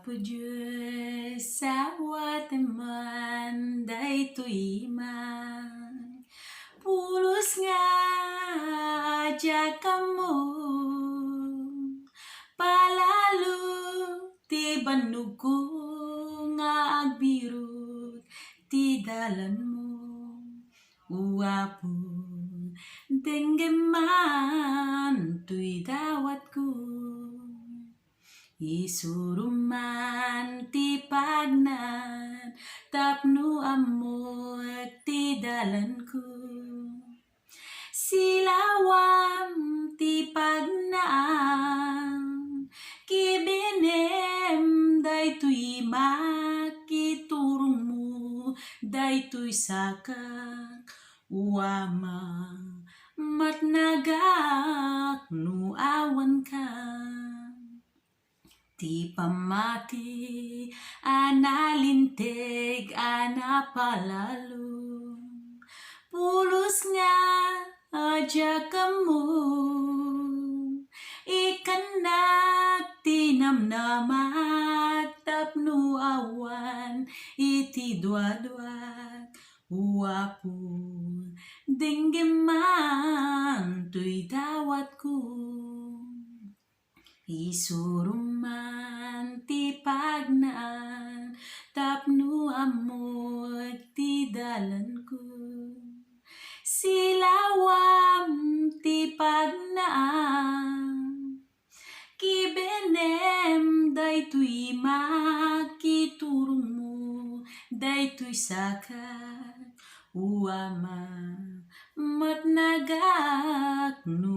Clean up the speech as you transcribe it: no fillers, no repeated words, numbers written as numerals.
Apo Diyos sa wateman daytoy man pulos nga adya kamo palalo ti bannog ko nga agbirog ti dalan mo uwapo denggeman tuy dawat ko Isuromman ti Pagnaan tapno ammo't ti dalan ko silawam ti Pagnaan kibinem daytoy makiturong mo daytoy sakak uwama matnagak no awan ka Ti pamati analinteg anapalalo pulos nga adya kamo ikanak tinamnamat tapno awan iti duadwat uwapo denggeman tuy dawat ko Isuromman ti Pagnaan tapno ammo't ti dalan ko silawam ti Pagnaan kibenem daytoy makiturong mo daytoy sakak uwama matnagak no